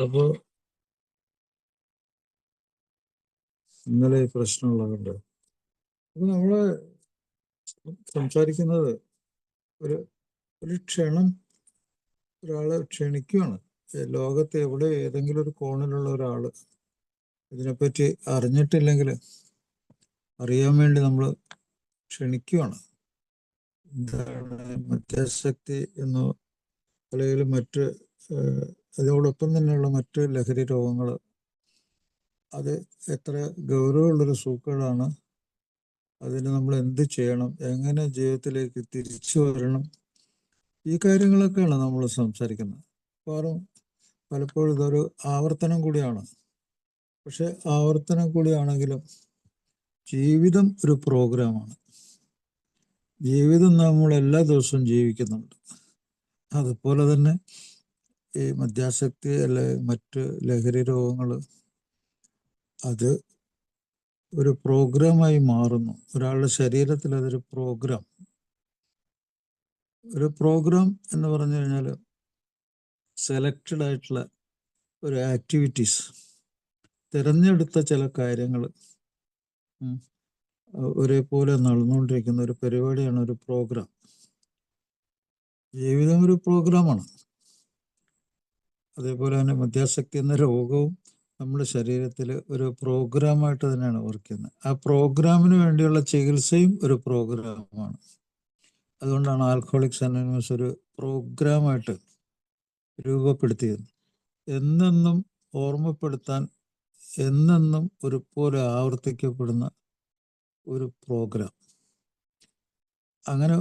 അപ്പോൾ ഇന്നലെ ഈ പ്രശ്നമുള്ളതുകൊണ്ട് അപ്പോൾ നമ്മൾ സംസാരിക്കുന്നത് ഒരു ഒരു ക്ഷണം ഒരാളെ ക്ഷണിക്കുകയാണ്. ലോകത്ത് എവിടെ ഏതെങ്കിലും ഒരു കോണിലുള്ള ഒരാൾ ഇതിനെപ്പറ്റി അറിഞ്ഞിട്ടില്ലെങ്കിൽ അറിയാൻ വേണ്ടി നമ്മൾ ക്ഷണിക്കുകയാണ്. എന്താണ് മദ്യാസക്തി എന്നോ അല്ലെങ്കിൽ മറ്റ് അതോടൊപ്പം തന്നെയുള്ള മറ്റ് ലഹരി രോഗങ്ങൾ, അത് എത്ര ഗൗരവമുള്ളൊരു സൂക്കേടാണ്. അതിന് നമ്മൾ എന്ത് ചെയ്യണം, എങ്ങനെ ജീവിതത്തിലേക്ക് തിരിച്ചു വരണം, ഈ കാര്യങ്ങളൊക്കെയാണ് നമ്മൾ സംസാരിക്കുന്നത്. പലപ്പോഴും ഇതൊരു ആവർത്തനം കൂടിയാണ്. പക്ഷെ ആവർത്തനം കൂടിയാണെങ്കിലും ജീവിതം ഒരു പ്രോഗ്രാമാണ്. ജീവിതം നമ്മൾ എല്ലാ ദിവസവും ജീവിക്കുന്നുണ്ട്. അതുപോലെ തന്നെ ഈ മദ്യാസക്തി അല്ലെ മറ്റ് ലഹരി രോഗങ്ങൾ, അത് ഒരു പ്രോഗ്രാമായി മാറുന്നു. ഒരാളുടെ ശരീരത്തിൽ അതൊരു പ്രോഗ്രാം എന്ന് പറഞ്ഞു കഴിഞ്ഞാൽ സെലക്റ്റഡ് ആയിട്ടുള്ള ഒരു ആക്ടിവിറ്റീസ്, തിരഞ്ഞെടുത്ത ചില കാര്യങ്ങൾ ഒരേപോലെ നടന്നുകൊണ്ടിരിക്കുന്ന ഒരു പരിപാടിയാണ് ഒരു പ്രോഗ്രാം. ജീവിതം ഒരു പ്രോഗ്രാമാണ്. അതേപോലെ തന്നെ മദ്യാസക്തി എന്ന രോഗവും നമ്മുടെ ശരീരത്തിൽ ഒരു പ്രോഗ്രാമായിട്ട് തന്നെയാണ് വർക്ക് ചെയ്യുന്നത്. ആ പ്രോഗ്രാമിന് വേണ്ടിയുള്ള ചികിത്സയും ഒരു പ്രോഗ്രാമാണ്. അതുകൊണ്ടാണ് ആൽക്കഹോളിക്സ് അനോണിമസ് ഒരു പ്രോഗ്രാമായിട്ട് രൂപപ്പെടുത്തിയത്. എന്നെന്നും ഓർമ്മപ്പെടുത്താൻ, എന്നെന്നും ഒരുപോലെ ആവർത്തിക്കപ്പെടുന്ന ഒരു പ്രോഗ്രാം. അങ്ങനെ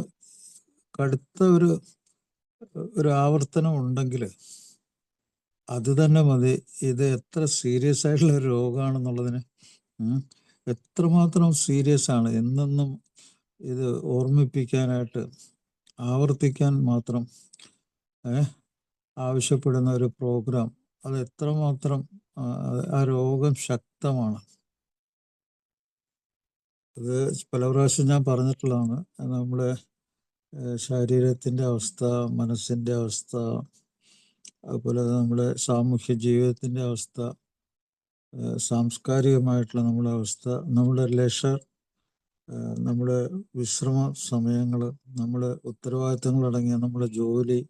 കടുത്ത ഒരു ആവർത്തനം ഉണ്ടെങ്കിൽ അത് തന്നെ മതി ഇത് എത്ര സീരിയസ് ആയിട്ടുള്ള ഒരു രോഗമാണെന്നുള്ളതിന്. എത്രമാത്രം സീരിയസ് ആണ്. എന്നെന്നും ഇത് ഓർമ്മിപ്പിക്കാനായിട്ട്, ആവർത്തിക്കാൻ മാത്രം ആവശ്യപ്പെടുന്ന ഒരു പ്രോഗ്രാം, അത് എത്രമാത്രം ആ രോഗം ശക്തമാണ്. അത് പല പ്രാവശ്യം ഞാൻ പറഞ്ഞിട്ടുള്ളതാണ്. നമ്മുടെ ശരീരത്തിൻ്റെ അവസ്ഥ, മനസ്സിൻ്റെ അവസ്ഥ, അതുപോലെ നമ്മുടെ സാമൂഹ്യ ജീവിതത്തിൻ്റെ അവസ്ഥ, സാംസ്കാരികമായിട്ടുള്ള നമ്മുടെ അവസ്ഥ, നമ്മുടെ ലെഷർ, നമ്മുടെ വിശ്രമ സമയങ്ങൾ, നമ്മുടെ ഉത്തരവാദിത്തങ്ങളടങ്ങിയ നമ്മുടെ ജോലി,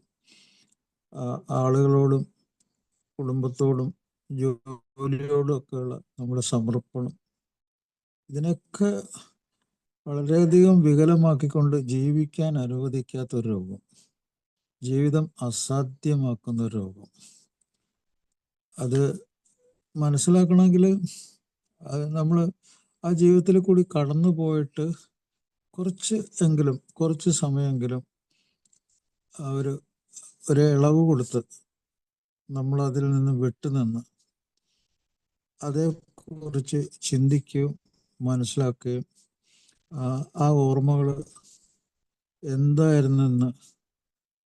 ആളുകളോടും കുടുംബത്തോടും ജോലിയോടും ഒക്കെയുള്ള നമ്മുടെ സമർപ്പണം, ഇതിനൊക്കെ വളരെയധികം വികലമാക്കിക്കൊണ്ട് ജീവിക്കാൻ അനുവദിക്കാത്തൊരു രോഗം, ജീവിതം അസാധ്യമാക്കുന്ന ഒരു രോഗം. അത് മനസ്സിലാക്കണമെങ്കിൽ നമ്മൾ ആ ജീവിതത്തിൽ കൂടി കടന്നു പോയിട്ട് കുറച്ച് സമയമെങ്കിലും ഒരു ഇളവ് കൊടുത്ത് നമ്മൾ അതിൽ നിന്ന് വിട്ടുനിന്ന് അതേക്കുറിച്ച് ചിന്തിക്കുകയും മനസ്സിലാക്കുകയും ആ ഓർമ്മകൾ എന്തായിരുന്നെന്ന്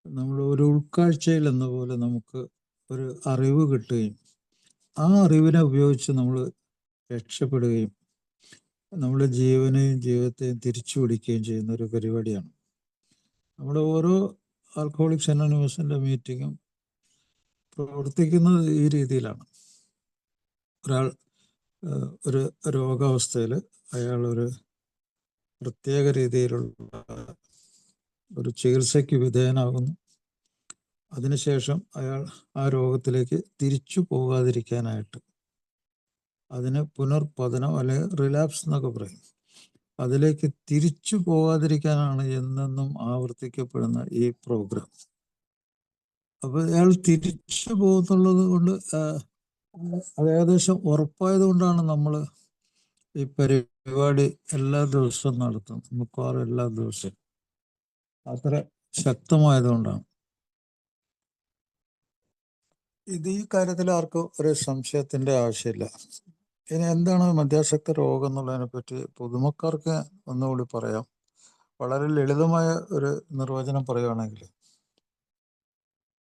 നമ്മൾ ഒരു ഉൾക്കാഴ്ചയിൽ എന്ന പോലെ നമുക്ക് ഒരു അറിവ് കിട്ടുകയും ആ അറിവിനെ ഉപയോഗിച്ച് നമ്മൾ രക്ഷപ്പെടുകയും നമ്മുടെ ജീവിതത്തെയും തിരിച്ചു പിടിക്കുകയും ചെയ്യുന്ന ഒരു പരിപാടിയാണ്. നമ്മുടെ ഓരോ ആൽക്കഹോളിക്സ് അനോണിമസിൻ്റെ മീറ്റിങ്ങും പ്രവർത്തിക്കുന്നത് ഈ രീതിയിലാണ്. ഒരാൾ ഒരു രോഗാവസ്ഥയിൽ അയാൾ ഒരു പ്രത്യേക രീതിയിലുള്ള ഒരു ചികിത്സയ്ക്ക് വിധേയനാകുന്നു. അതിനുശേഷം അയാൾ ആ രോഗത്തിലേക്ക് തിരിച്ചു പോകാതിരിക്കാനായിട്ട്, അതിന് പുനർപതനം അല്ലെങ്കിൽ റിലാപ്സ് എന്നൊക്കെ പറയും, അതിലേക്ക് തിരിച്ചു പോകാതിരിക്കാനാണ് എന്നെന്നും ആവർത്തിക്കപ്പെടുന്ന ഈ പ്രോഗ്രാം. അപ്പോൾ അയാൾ തിരിച്ചു പോകുന്നുള്ളത് കൊണ്ട് അത് ഏകദേശം ഉറപ്പായത് കൊണ്ടാണ് നമ്മൾ ഈ പരിപാടി എല്ലാ ദിവസവും നടത്തുന്നത്. മിക്കവാറും എല്ലാ ദിവസവും അത്ര ശക്തമായതുകൊണ്ടാണ്. ഈ കാര്യത്തിൽ ആർക്കും ഒരു സംശയത്തിൻ്റെ ആവശ്യമില്ല. ഇനി എന്താണ് മദ്യാസക്ത രോഗം എന്നുള്ളതിനെ പറ്റി പൊതുമക്കാർക്ക് ഒന്നുകൂടി പറയാം. വളരെ ലളിതമായ ഒരു നിർവചനം പറയുകയാണെങ്കിൽ,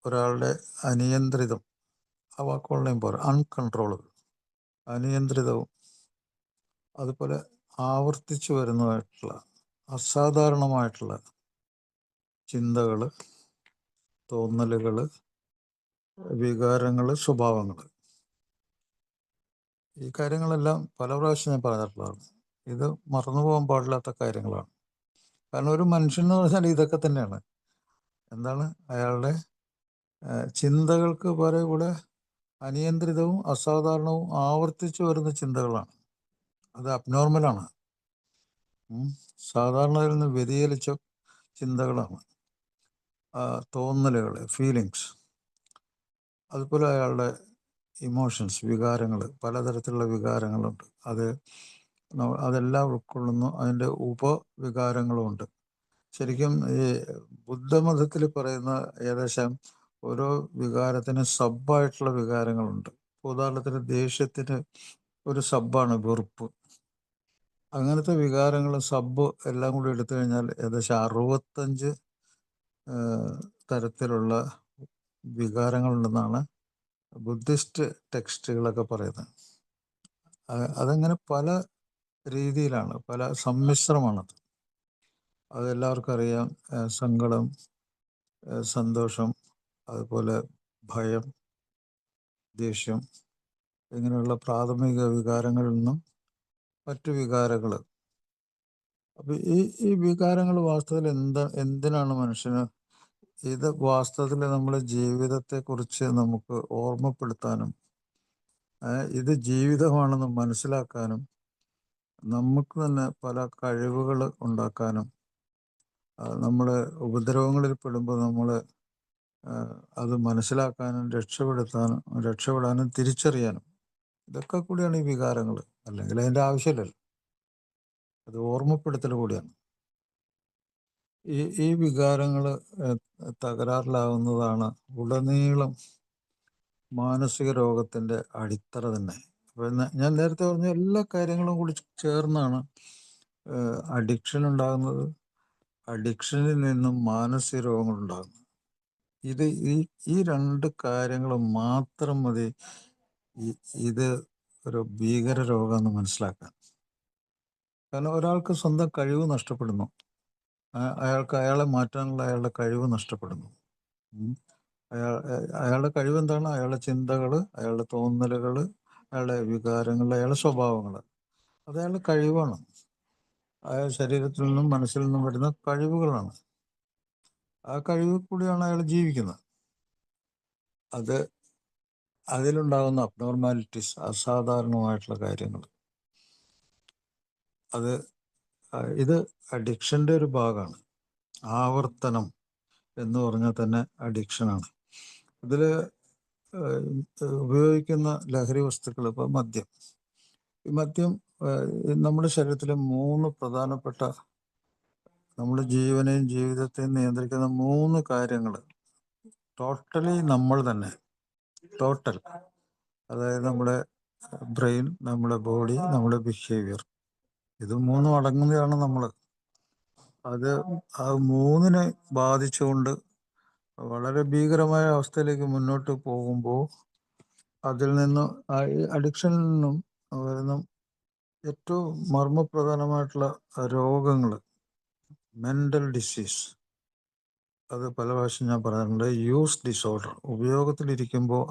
ഒരാളുടെ അനിയന്ത്രിതം, ആ വാക്കുകളുടെയും പോലെ അൺകൺട്രോളബിൾ, അനിയന്ത്രിതവും അതുപോലെ ആവർത്തിച്ചു വരുന്നതായിട്ടുള്ള അസാധാരണമായിട്ടുള്ള ചിന്തകൾ, തോന്നലുകൾ, വികാരങ്ങൾ, സ്വഭാവങ്ങൾ. ഈ കാര്യങ്ങളെല്ലാം പല പ്രാവശ്യം ഞാൻ പറഞ്ഞിട്ടുള്ളതാണ്. ഇത് മറന്നു പോകാൻ പാടില്ലാത്ത കാര്യങ്ങളാണ്. കാരണം ഒരു മനുഷ്യൻ എന്ന് പറഞ്ഞാൽ ഇതൊക്കെ തന്നെയാണ്. എന്താണ് അയാളുടെ ചിന്തകൾക്ക് കൂടെ അനിയന്ത്രിതവും അസാധാരണവും ആവർത്തിച്ചു വരുന്ന ചിന്തകളാണ്. അത് അബ്നോർമലാണ്. സാധാരണയിൽ നിന്ന് വ്യതിചലിച്ച ചിന്തകളാണ്, തോന്നലുകൾ, ഫീലിങ്സ്. അതുപോലെ അയാളുടെ ഇമോഷൻസ്, വികാരങ്ങൾ, പലതരത്തിലുള്ള വികാരങ്ങളുണ്ട്. അതെല്ലാം ഉൾക്കൊള്ളുന്നു. അതിൻ്റെ ഉപവികാരങ്ങളുമുണ്ട്. ശരിക്കും ഈ ബുദ്ധമതത്തിൽ പറയുന്ന ഏകദേശം ഓരോ വികാരത്തിന് സബ്ബായിട്ടുള്ള വികാരങ്ങളുണ്ട്. ഉദാഹരണത്തിന് ദേഷ്യത്തിന് ഒരു സബ്ബാണ് വെറുപ്പ്. അങ്ങനത്തെ വികാരങ്ങൾ സബ്ബ് എല്ലാം കൂടി എടുത്തു കഴിഞ്ഞാൽ ഏകദേശം 65 തരത്തിലുള്ള വികാരങ്ങളുണ്ടെന്നാണ് ബുദ്ധിസ്റ്റ് ടെക്സ്റ്റുകളൊക്കെ പറയുന്നത്. അതങ്ങനെ പല രീതിയിലാണ്, പല സമ്മിശ്രമാണത്. അതെല്ലാവർക്കും അറിയാം. സങ്കടം, സന്തോഷം, അതുപോലെ ഭയം, ദേഷ്യം, ഇങ്ങനെയുള്ള പ്രാഥമിക വികാരങ്ങളിൽ നിന്നും മറ്റു വികാരങ്ങൾ. അപ്പം ഈ വികാരങ്ങൾ വാസ്തവത്തിൽ എന്തിനാണ് മനുഷ്യന്? ഇത് വാസ്തവത്തിൽ നമ്മുടെ ജീവിതത്തെക്കുറിച്ച് നമുക്ക് ഓർമ്മപ്പെടുത്താനും ഇത് ജീവിതമാണെന്ന് മനസ്സിലാക്കാനും നമുക്ക് തന്നെ പല കഴിവുകൾ ഉണ്ടാക്കാനും നമ്മൾ ഉപദ്രവങ്ങളിൽ പെടുമ്പോൾ നമ്മൾ അത് മനസ്സിലാക്കാനും രക്ഷപ്പെടാനും തിരിച്ചറിയാനും, ഇതൊക്കെ കൂടിയാണ് ഈ വികാരങ്ങൾ. അല്ലെങ്കിൽ അതിൻ്റെ ആവശ്യമില്ലല്ലോ. അത് ഓർമ്മപ്പെടുത്തൽ കൂടിയാണ്. ഈ വികാരങ്ങൾ തകരാറിലാവുന്നതാണ് ഉടനീളം മാനസിക രോഗത്തിൻ്റെ അടിത്തറ തന്നെ. അപ്പം ഞാൻ നേരത്തെ പറഞ്ഞ എല്ലാ കാര്യങ്ങളും കൂടി ചേർന്നാണ് അഡിക്ഷൻ ഉണ്ടാകുന്നത്. അഡിക്ഷനിൽ നിന്നും മാനസിക രോഗങ്ങൾ ഉണ്ടാകുന്നു. ഈ രണ്ട് കാര്യങ്ങൾ മാത്രം മതി ഇത് ഒരു ഭീകര രോഗമെന്ന് മനസ്സിലാക്കാൻ. കാരണം ഒരാൾക്ക് സ്വന്തം കഴിവ് നഷ്ടപ്പെടുന്നു. അയാളെ മാറ്റാനുള്ള അയാളുടെ കഴിവ് നഷ്ടപ്പെടുന്നു. അയാളുടെ കഴിവ് എന്താണ്? അയാളുടെ ചിന്തകൾ, അയാളുടെ തോന്നലുകൾ, അയാളുടെ വികാരങ്ങൾ, അയാളുടെ സ്വഭാവങ്ങൾ. അത് അയാളുടെ കഴിവാണ്. അയാൾ ശരീരത്തിൽ നിന്നും മനസ്സിൽ നിന്നും വരുന്ന കഴിവുകളാണ്. ആ കഴിവ് കൂടിയാണ് അയാൾ ജീവിക്കുന്നത്. അതിലുണ്ടാകുന്ന അബ്നോർമാലിറ്റീസ്, അസാധാരണമായിട്ടുള്ള കാര്യങ്ങൾ, ഇത് അഡിക്ഷൻ്റെ ഒരു ഭാഗമാണ്. ആവർത്തനം എന്ന് പറഞ്ഞാൽ തന്നെ അഡിക്ഷനാണ്. ഇതിൽ ഉപയോഗിക്കുന്ന ലഹരി വസ്തുക്കൾ, ഇപ്പോൾ മദ്യം. ഈ മദ്യം നമ്മുടെ ശരീരത്തിലെ 3 പ്രധാനപ്പെട്ട, നമ്മുടെ ജീവനെയും ജീവിതത്തെയും നിയന്ത്രിക്കുന്ന 3 കാര്യങ്ങൾ ടോട്ടലി നമ്മൾ തന്നെ. ടോട്ടൽ, അതായത് നമ്മുടെ ബ്രെയിൻ, നമ്മുടെ ബോഡി, നമ്മുടെ ബിഹേവിയർ, ഇത് 3 അടങ്ങുന്നതാണ് നമ്മൾ. അത് ആ 3നെ ബാധിച്ചുകൊണ്ട് വളരെ ഭീകരമായ അവസ്ഥയിലേക്ക് മുന്നോട്ട് പോകുമ്പോൾ അതിൽ നിന്ന് അഡിക്ഷനിൽ നിന്നും വരുന്ന ഏറ്റവും മർമ്മപ്രധാനമായിട്ടുള്ള രോഗങ്ങൾ, മെൻ്റൽ ഡിസീസ്, അത് പല പ്രാവശ്യം ഞാൻ പറയാറുണ്ട്. യൂസ് ഡിസോർഡർ, ഉപയോഗത്തിലിരിക്കുമ്പോൾ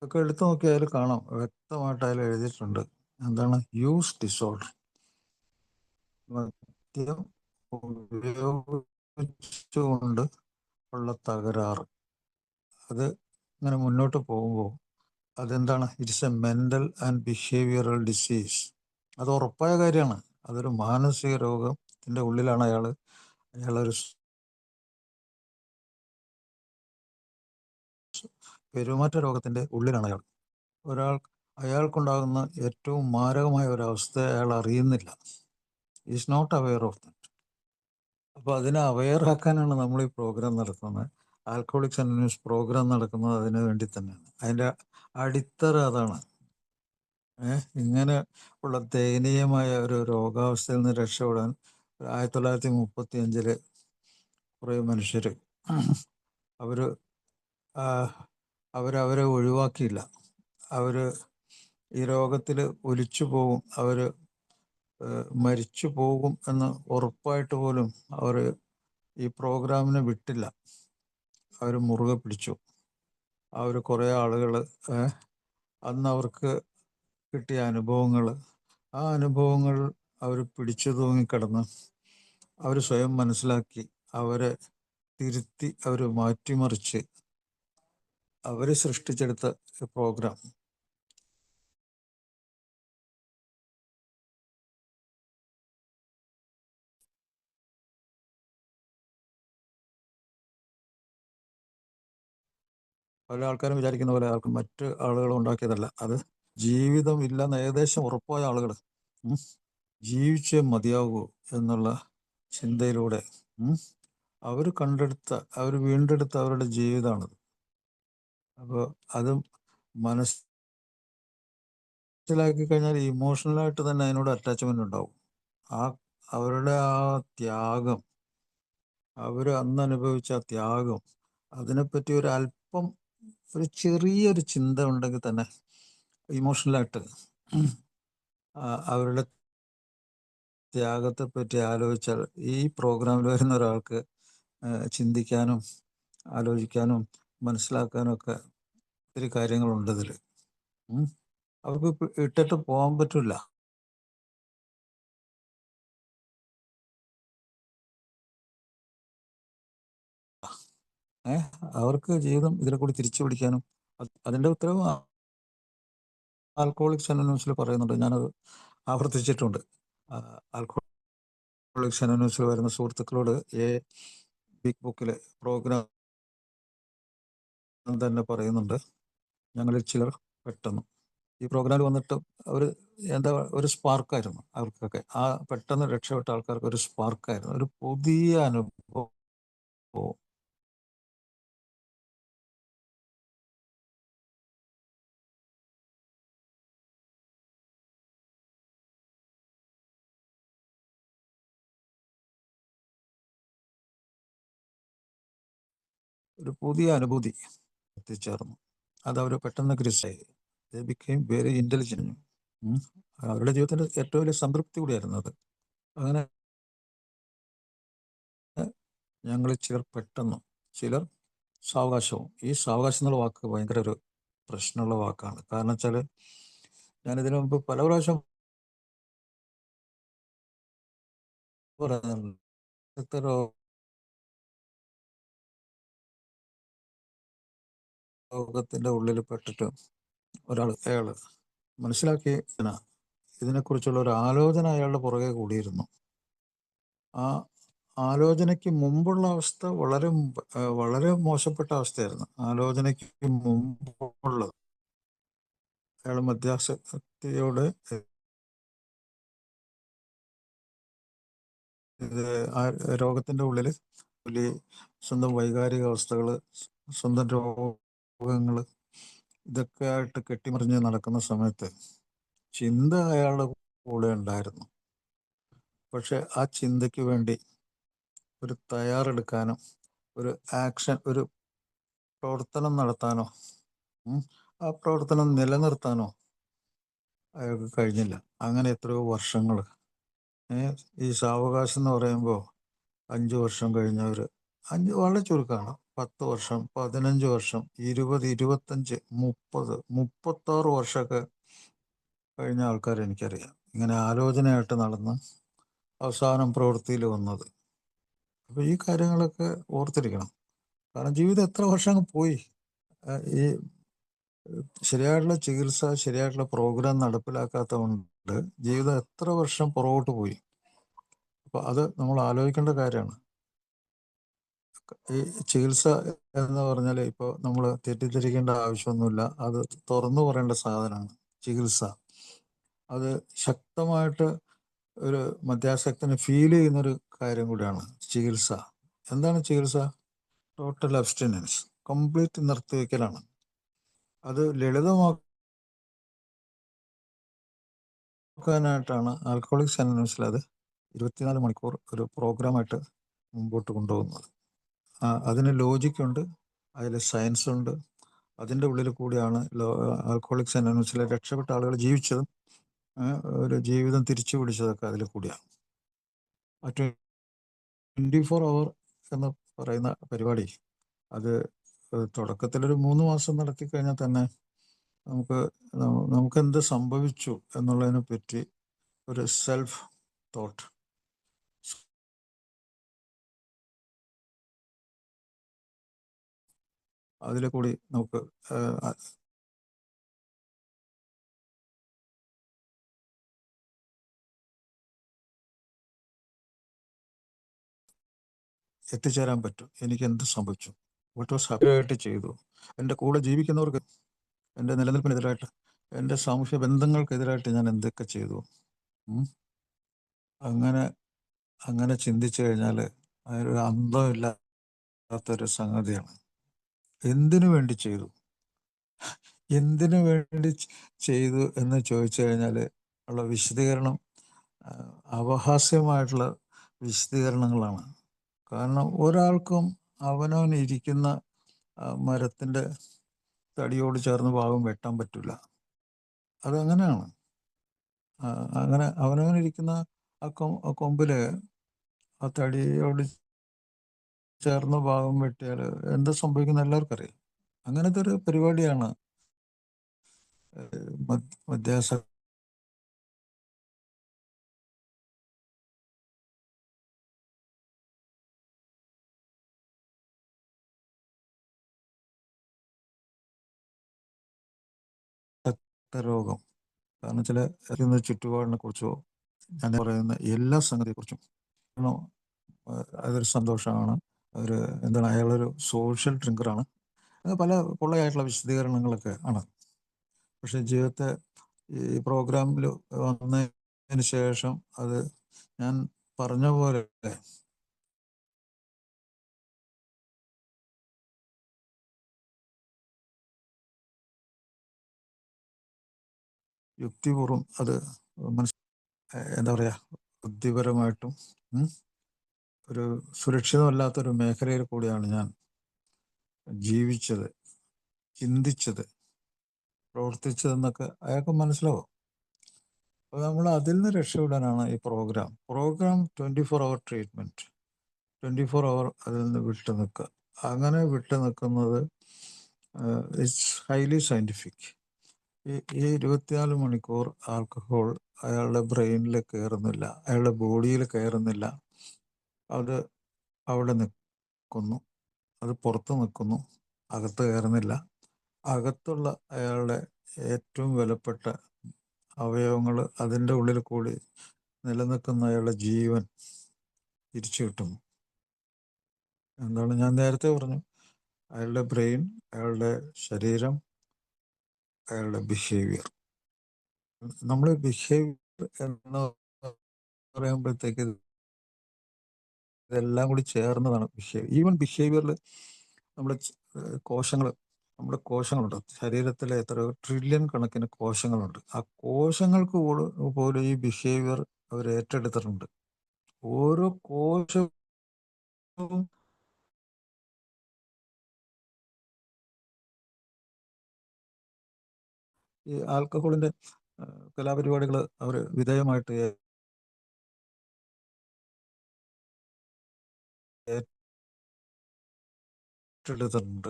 ഒക്കെ എടുത്തു നോക്കിയാൽ കാണാം, വ്യക്തമായിട്ട് അതിൽ എഴുതിയിട്ടുണ്ട്. എന്താണ് യൂസ് ഡിസോർഡർ? മദ്യം ഉപയോഗിച്ചുകൊണ്ട് ഉള്ള തകരാറ്. അത് ഇങ്ങനെ മുന്നോട്ട് പോകുമ്പോൾ അതെന്താണ്? It's A mental and behavioural disease. അത് ഉറപ്പായ കാര്യമാണ്. അതൊരു മാനസിക രോഗത്തിൻ്റെ ഉള്ളിലാണ് അയാളൊരു പെരുമാറ്റ രോഗത്തിൻ്റെ ഉള്ളിലാണ് അയാൾക്കുണ്ടാകുന്ന ഏറ്റവും മാരകമായ ഒരവസ്ഥ അയാൾ അറിയുന്നില്ല. Is not aware of that. അപ്പോൾ അതിനെ അവെയറാക്കാനാണ് നമ്മൾ ഈ പ്രോഗ്രാം നടത്തുന്നത്. ആൽക്കഹോളിക്സ് അനോണിമസ് പ്രോഗ്രാം നടക്കുന്നത് അതിനു വേണ്ടി തന്നെയാണ്. അതിൻ്റെ അടിത്തറ അതാണ്. ഇങ്ങനെ ഉള്ള ദയനീയമായ ഒരു രോഗാവസ്ഥയിൽ നിന്ന് രക്ഷപ്പെടാൻ 1935 കുറേ മനുഷ്യർ അവർ അവരെ ഒഴിവാക്കിയില്ല. അവർ ഈ രോഗത്തിൽ ഒലിച്ചു പോകും, അവർ മരിച്ചു പോകും എന്ന് ഉറപ്പായിട്ട് പോലും അവർ ഈ പ്രോഗ്രാമിനെ വിട്ടില്ല. അവർ മുറുകെ പിടിച്ചു. അവർ കുറേ ആളുകൾ അന്ന് അവർക്ക് കിട്ടിയ അനുഭവങ്ങൾ, ആ അനുഭവങ്ങൾ അവർ പിടിച്ചു തൂങ്ങിക്കിടന്ന് അവർ സ്വയം മനസ്സിലാക്കി, അവരെ തിരുത്തി, അവർ മാറ്റിമറിച്ച് അവർ സൃഷ്ടിച്ചെടുത്ത പ്രോഗ്രാം. പല ആൾക്കാരും വിചാരിക്കുന്ന പോലെ മറ്റ് ആളുകൾ ഉണ്ടാക്കിയതല്ല. അത് ജീവിതം ഇല്ലെന്ന് ഏകദേശം ഉറപ്പായ ആളുകൾ ജീവിച്ചേ മതിയാകൂ എന്നുള്ള ചിന്തയിലൂടെ അവർ അവർ വീണ്ടെടുത്ത അവരുടെ ജീവിതമാണത്. അപ്പോൾ അതും മനസ്സിലാക്കി കഴിഞ്ഞാൽ ഇമോഷണലായിട്ട് തന്നെ അതിനോട് അറ്റാച്ച്മെന്റ് ഉണ്ടാവും. അവരുടെ ആ ത്യാഗം, അവർ അന്ന് അനുഭവിച്ച ആ ത്യാഗം, അതിനെപ്പറ്റി ഒരു ചെറിയൊരു ചിന്ത ഉണ്ടെങ്കിൽ തന്നെ ഇമോഷണലായിട്ട് അവരുടെ ത്യാഗത്തെ പറ്റി ആലോചിച്ചാൽ ഈ പ്രോഗ്രാമിൽ വരുന്ന ഒരാൾക്ക് ചിന്തിക്കാനും ആലോചിക്കാനും മനസ്സിലാക്കാനും ഒക്കെ ഒത്തിരി കാര്യങ്ങളുണ്ട് ഇതിൽ. അവർക്ക് ഇട്ടിട്ട് പോകാൻ പറ്റില്ല. അവർക്ക് ജീവിതം ഇതിനെ കൂടി തിരിച്ചു പിടിക്കാനും അതിൻ്റെ ഉത്തരവ് ആൽക്കഹോളിക്സ് അനോണിമസിൽ പറയുന്നുണ്ട്. ഞാനത് ആവർത്തിച്ചിട്ടുണ്ട്. ആൽക്കഹോളിക്സ് അനോണിമസിൽ വരുന്ന സുഹൃത്തുക്കളോട് ബിഗ് ബുക്കിലെ പ്രോഗ്രാം തന്നെ പറയുന്നുണ്ട്. ഞങ്ങളിൽ ചിലർ പെട്ടെന്ന് ഈ പ്രോഗ്രാമിൽ വന്നിട്ട് ഒരു സ്പാർക്കായിരുന്നു അവർക്കൊക്കെ. ആ പെട്ടെന്ന് രക്ഷപ്പെട്ട ആൾക്കാർക്ക് ഒരു സ്പാർക്കായിരുന്നു, ഒരു പുതിയ അനുഭവം. ഒരു പുതിയ അനുഭൂതി എത്തിച്ചേർന്നു. അത് അവർ പെട്ടെന്ന് ഗ്രിസായി. They became very intelligent. അവരുടെ ജീവിതത്തിന്റെ ഏറ്റവും വലിയ സംതൃപ്തി കൂടിയായിരുന്നു അത്. അങ്ങനെ ഞങ്ങൾ ചിലർ പെട്ടെന്നും ചിലർ സാവകാശവും. ഈ സാവകാശം എന്നുള്ള വാക്ക് ഭയങ്കര ഒരു പ്രശ്നമുള്ള വാക്കാണ്. കാരണം വെച്ചാൽ ഞാനിതിനു മുമ്പ് പല പ്രാവശ്യം പറയുന്നുണ്ട്, രോഗത്തിന്റെ ഉള്ളിൽ പെട്ടിട്ട് അയാള് മനസ്സിലാക്കി ഇതിനെക്കുറിച്ചുള്ള ഒരു ആലോചന അയാളുടെ പുറകെ കൂടിയിരുന്നു. ആ ആലോചനയ്ക്ക് മുമ്പുള്ള അവസ്ഥ വളരെ മോശപ്പെട്ട അവസ്ഥയായിരുന്നു. ആലോചനയ്ക്ക് മുമ്പുള്ളത് അയാൾ മദ്യാസക്തിയോട് രോഗത്തിന്റെ ഉള്ളിൽ സ്വന്തം വൈകാരിക അവസ്ഥകൾ, സ്വന്തം രോഗങ്ങൾ, ഇതൊക്കെ ആയിട്ട് കെട്ടിമറിഞ്ഞ് നടക്കുന്ന സമയത്ത് ചിന്ത അയാളുടെ കൂടെ ഉണ്ടായിരുന്നു. പക്ഷെ ആ ചിന്തയ്ക്ക് വേണ്ടി ഒരു തയ്യാറെടുക്കാനോ ഒരു പ്രവർത്തനം നടത്താനോ ആ പ്രവർത്തനം നിലനിർത്താനോ അയാൾക്ക് കഴിഞ്ഞില്ല. അങ്ങനെ എത്രയോ വർഷങ്ങൾ. ഈ സാവകാശം എന്ന് പറയുമ്പോൾ 5 വർഷം കഴിഞ്ഞവർ, വളരെ ചുരുക്കമാണ്. 10 വർഷം, 15 വർഷം, 20, 25, 30, 36 വർഷമൊക്കെ കഴിഞ്ഞ ആൾക്കാർ എനിക്കറിയാം, ഇങ്ങനെ ആലോചനയായിട്ട് നടന്ന് അവസാനം പ്രവൃത്തിയിൽ വന്നത്. അപ്പൊ ഈ കാര്യങ്ങളൊക്കെ ഓർത്തിരിക്കണം. കാരണം ജീവിതം എത്ര വർഷം പോയി. ഈ ശരിയായിട്ടുള്ള ചികിത്സ, ശരിയായിട്ടുള്ള പ്രോഗ്രാം നടപ്പിലാക്കാത്തത് കൊണ്ട് ജീവിതം എത്ര വർഷം പുറകോട്ട് പോയി. അപ്പൊ അത് നമ്മൾ ആലോചിക്കേണ്ട കാര്യമാണ്. ഈ ചികിത്സ എന്ന് പറഞ്ഞാൽ ഇപ്പോൾ നമ്മൾ തെറ്റിദ്ധരിക്കേണ്ട ആവശ്യമൊന്നുമില്ല. അത് തുറന്നു പറയേണ്ട സാധനമാണ് ചികിത്സ. അത് ശക്തമായിട്ട് ഒരു മദ്യാസക്തന് ഫീൽ ചെയ്യുന്നൊരു കാര്യം കൂടിയാണ് ചികിത്സ. എന്താണ് ചികിത്സ? ടോട്ടൽ അബ്സ്റ്റിനൻസ്, കംപ്ലീറ്റ് നിർത്തിവെക്കലാണ്. അത് ലളിതമാക്കാനായിട്ടാണ് ആൽക്കഹോളിക്സ് അനോണിമസിൽ അത് 24 മണിക്കൂർ ഒരു പ്രോഗ്രാമായിട്ട് മുമ്പോട്ട് കൊണ്ടുപോകുന്നത്. അതിന് ലോജിക്കുണ്ട്, അതിൽ സയൻസ് ഉണ്ട്. അതിൻ്റെ ഉള്ളിൽ കൂടിയാണ് ആൽക്കഹോളിക്സ് അനോണിമസിലെ രക്ഷപ്പെട്ട ആളുകൾ ജീവിച്ചതും ഒരു ജീവിതം തിരിച്ചു പിടിച്ചതൊക്കെ അതിൽ കൂടിയാണ്. 24 hour എന്ന് പറയുന്ന പരിപാടി അത് തുടക്കത്തിലൊരു 3 മാസം നടത്തി കഴിഞ്ഞാൽ തന്നെ നമുക്ക് എന്ത് സംഭവിച്ചു എന്നുള്ളതിനെ പറ്റി ഒരു സെൽഫ് തോട്ട് അതിൽ കൂടി നമുക്ക് എത്തിച്ചേരാൻ പറ്റും. എനിക്ക് എന്ത് സംഭവിച്ചു, വാട്ട് വാസ് ഹാപ്പിയായിട്ട് ചെയ്തു, എൻ്റെ കൂടെ ജീവിക്കുന്നവർക്ക്, എൻ്റെ നിലനിൽപ്പിനെതിരായിട്ട്, എൻ്റെ സാമൂഹ്യ ബന്ധങ്ങൾക്കെതിരായിട്ട് ഞാൻ എന്തൊക്കെ ചെയ്തു. അങ്ങനെ ചിന്തിച്ചു കഴിഞ്ഞാൽ അതൊരു അന്തമില്ലാത്തൊരു സംഗതിയാണ്. എന്തിനു വേണ്ടി ചെയ്തു, എന്തിനു വേണ്ടി ചെയ്തു എന്ന് ചോദിച്ചു കഴിഞ്ഞാൽ ഉള്ള വിശദീകരണം അപഹാസ്യമായിട്ടുള്ള വിശദീകരണങ്ങളാണ്. കാരണം ഒരാൾക്കും അവനവനിരിക്കുന്ന മരത്തിൻ്റെ തടിയോട് ചേർന്ന് ഭാഗം വെട്ടാൻ പറ്റില്ല. അതങ്ങനെയാണ്. അങ്ങനെ അവനവനിരിക്കുന്ന ആ കൊമ്പില് ആ തടിയോട് ചേർന്ന് ഭാഗം വെട്ടിയാൽ എന്താ സംഭവിക്കുന്ന എല്ലാവർക്കും അറിയാം. അങ്ങനത്തെ ഒരു പരിപാടിയാണ് മധ്യാസ രോഗം. കാരണം വെച്ചാൽ ചുറ്റുപാടിനെ കുറിച്ചോ ഞാൻ പറയുന്ന എല്ലാ സംഗതിയെക്കുറിച്ചും അതൊരു സന്തോഷമാണ്. എന്താണ്, അയാളൊരു സോഷ്യൽ ഡ്രിങ്കറാണ്, പല പൊള്ളയായിട്ടുള്ള വിശദീകരണങ്ങളൊക്കെ ആണ്. പക്ഷെ ജീവിതത്തെ ഈ പ്രോഗ്രാമിൽ വന്നതിന് ശേഷം അത് ഞാൻ പറഞ്ഞ പോലെ യുക്തിപൂർവ്വം അത് എന്താ പറയുക, ബുദ്ധിപരമായിട്ടും ഒരു സുരക്ഷിതമല്ലാത്തൊരു മേഖലയിൽ കൂടിയാണ് ഞാൻ ജീവിച്ചത്, ചിന്തിച്ചത്, പ്രവർത്തിച്ചതെന്നൊക്കെ അയാൾക്ക് മനസ്സിലാവും. അപ്പോൾ നമ്മൾ അതിൽ നിന്ന് രക്ഷപ്പെടാനാണ് ഈ പ്രോഗ്രാം 24 hour ട്രീറ്റ്മെൻറ്റ്. 24 hour അതിൽ നിന്ന് വിട്ടു നിൽക്കുക. അങ്ങനെ വിട്ടു നിൽക്കുന്നത് ഇറ്റ്സ് ഹൈലി സയൻറ്റിഫിക്. ഈ 24 മണിക്കൂർ ആൽക്കഹോൾ അയാളുടെ ബ്രെയിനിൽ കയറുന്നില്ല, അയാളുടെ ബോഡിയിൽ കയറുന്നില്ല. അത് അവിടെ നിൽക്കുന്നു, അത് പുറത്ത് നിൽക്കുന്നു, അകത്ത് കയറുന്നില്ല. അകത്തുള്ള അയാളുടെ ഏറ്റവും വിലപ്പെട്ട അവയവങ്ങൾ, അതിൻ്റെ ഉള്ളിൽ കൂടി നിലനിൽക്കുന്ന അയാളുടെ ജീവൻ തിരിച്ചു കിട്ടുന്നു. എന്താണ് ഞാൻ നേരത്തെ പറഞ്ഞു, അയാളുടെ ബ്രെയിൻ, അയാളുടെ ശരീരം, അയാളുടെ ബിഹേവിയർ. നമ്മൾ ബിഹേവിയർ എന്ന് പറയുമ്പോഴത്തേക്ക് ഇതെല്ലാം കൂടി ചേർന്നതാണ് ബിഹേവിയർ. ഈവൻ ബിഹേവിയറിൽ നമ്മുടെ കോശങ്ങളുണ്ട്. ശരീരത്തിലെ എത്രയോ ട്രില്യൺ കണക്കിന് കോശങ്ങളുണ്ട്. ആ കോശങ്ങൾക്ക് പോലും ഈ ബിഹേവിയർ അവർ ഏറ്റെടുത്തിട്ടുണ്ട്. ഓരോ കോശവും ഈ ആൽക്കഹോളിന്റെ കലാപരിപാടികൾ അവർ വിധേയമായിട്ട് ഏറ്റെടുത്തിട്ടുണ്ട്.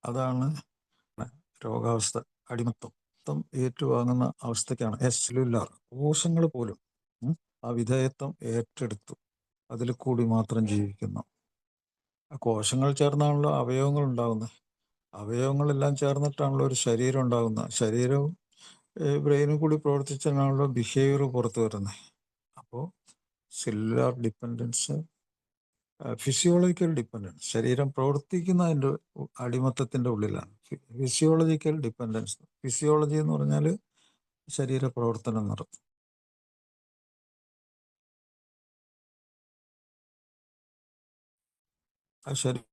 അതാണ് രോഗാവസ്ഥ, അടിമത്തം ഏറ്റുവാങ്ങുന്ന അവസ്ഥയ്ക്കാണ് സെല്ലുലാർ കോശങ്ങൾ പോലും ആ വിധേയത്വം ഏറ്റെടുത്തു. അതിൽ കൂടി മാത്രം ജീവിക്കുന്നു. കോശങ്ങൾ ചേർന്നാണല്ലോ അവയവങ്ങൾ ഉണ്ടാകുന്നത്. അവയവങ്ങളെല്ലാം ചേർന്നിട്ടാണല്ലോ ഒരു ശരീരം ഉണ്ടാകുന്നത്. ശരീരവും ബ്രെയിനും കൂടി പ്രവർത്തിച്ചാണല്ലോ ബിഹേവിയർ പുറത്തു വരുന്നത്. അപ്പോൾ സെല്ലുലാർ ഡിപ്പെൻഡൻസ്, ഫിസിയോളജിക്കൽ ഡിപ്പെൻഡൻസ്, ശരീരം പ്രവർത്തിക്കുന്നതിൻ്റെ അടിമത്തത്തിൻ്റെ ഉള്ളിലാണ് ഫിസിയോളജിക്കൽ ഡിപ്പെൻഡൻസ്. ഫിസിയോളജി എന്ന് പറഞ്ഞാൽ ശരീര പ്രവർത്തനം നടത്തും. ആ ശരീരം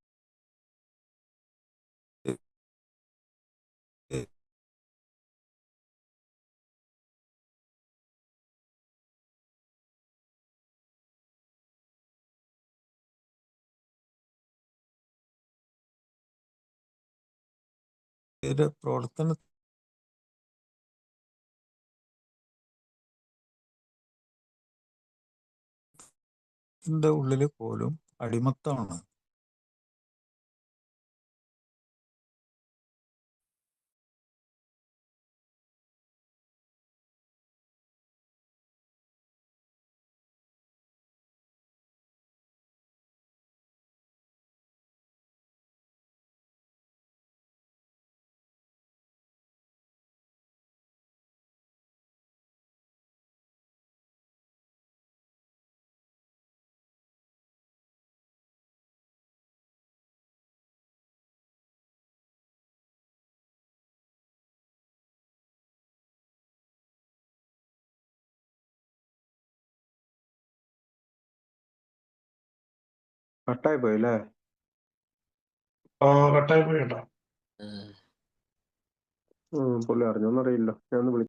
പ്രവർത്തനത്തിന്റെ ഉള്ളിൽ പോലും അടിമത്തമാണ്. കട്ടായി പോയി അല്ലേ? കട്ടായി പോയി കേട്ടോ. പുള്ളി അറിഞ്ഞോന്നറിയില്ല. ഞാൻ ഒന്ന് വിളിച്ചു.